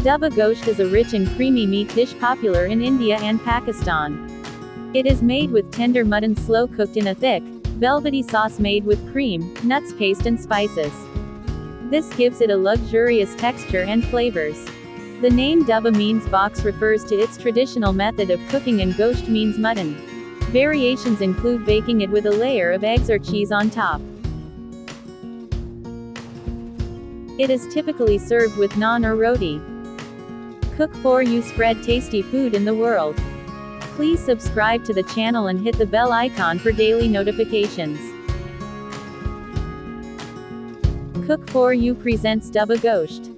Dabba Gosht is a rich and creamy meat dish popular in India and Pakistan. It is made with tender mutton slow cooked in a thick, velvety sauce made with cream, nuts paste and spices. This gives it a luxurious texture and flavors. The name Dabba means box refers to its traditional method of cooking and Gosht means mutton. Variations include baking it with a layer of eggs or cheese on top. It is typically served with naan or roti. Cook for you, spread tasty food in the world. Please subscribe to the channel and hit the bell icon for daily notifications. Cook for You presents Dabba Gosht.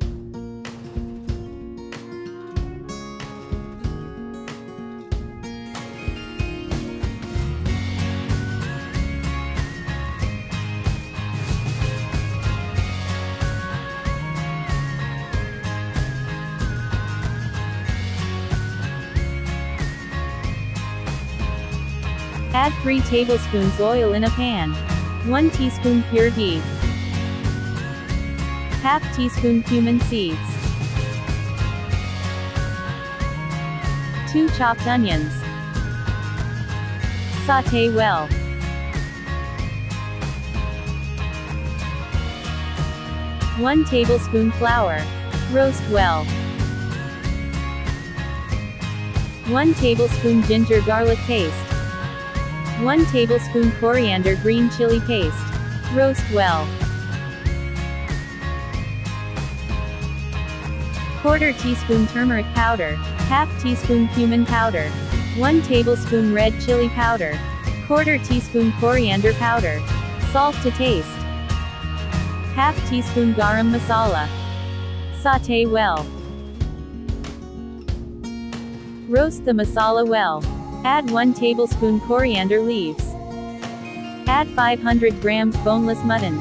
Add 3 tablespoons oil in a pan. 1 teaspoon pure ghee. Half teaspoon cumin seeds. 2 chopped onions. Sauté well. 1 tablespoon flour. Roast well. 1 tablespoon ginger garlic paste. 1 tablespoon coriander green chili paste. Roast well. 1/4 teaspoon turmeric powder. Half teaspoon cumin powder. 1 tablespoon red chili powder. 1/4 teaspoon coriander powder. Salt to taste. Half teaspoon garam masala. Sauté well. Roast the masala well. Add 1 tablespoon coriander leaves. Add 500 grams boneless mutton.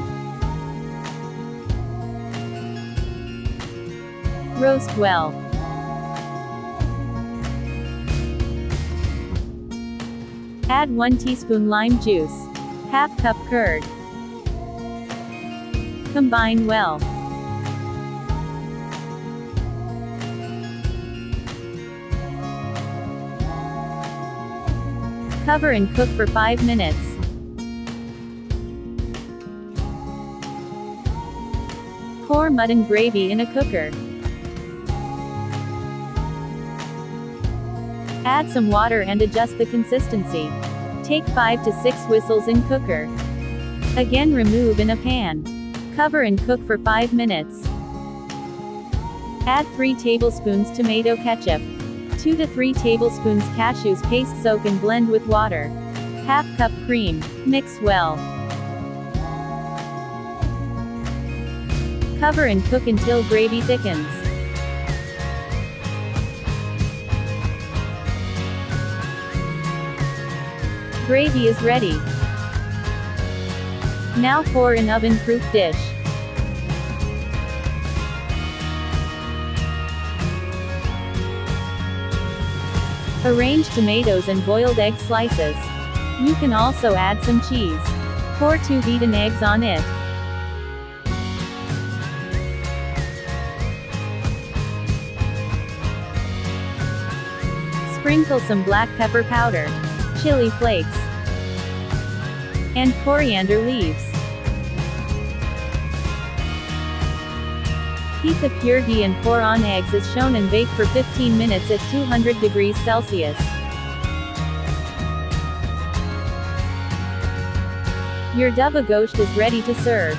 Roast well. Add 1 teaspoon lime juice. Half cup curd. Combine well. Cover and cook for 5 minutes. Pour mutton gravy in a cooker. Add some water and adjust the consistency. Take 5 to 6 whistles in cooker. Again remove in a pan. Cover and cook for 5 minutes. Add 3 tablespoons tomato ketchup. 2 to 3 tablespoons cashews paste, soak and blend with water. Half cup cream. Mix well. Cover and cook until gravy thickens. Gravy is ready. Now pour in oven-proof dish. Arrange tomatoes and boiled egg slices. You can also add some cheese. Pour 2 beaten eggs on it. Sprinkle some black pepper powder, chili flakes, and coriander leaves. Heat the pure ghee and pour on eggs as shown and bake for 15 minutes at 200 degrees Celsius. Your Dabba Gosht is ready to serve.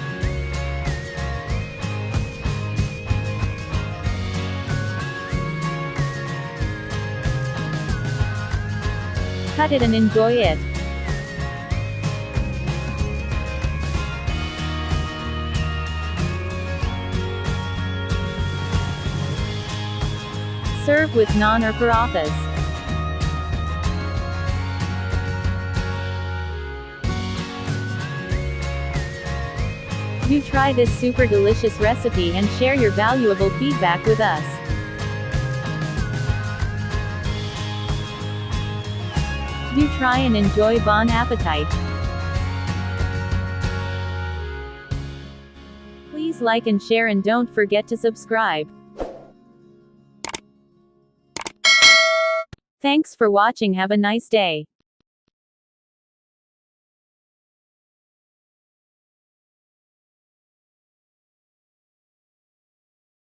Cut it and enjoy it. Serve with naan or parathas. Do try this super delicious recipe and share your valuable feedback with us. Do try and enjoy. Bon appetit! Please like and share and don't forget to subscribe. Thanks for watching. Have a nice day.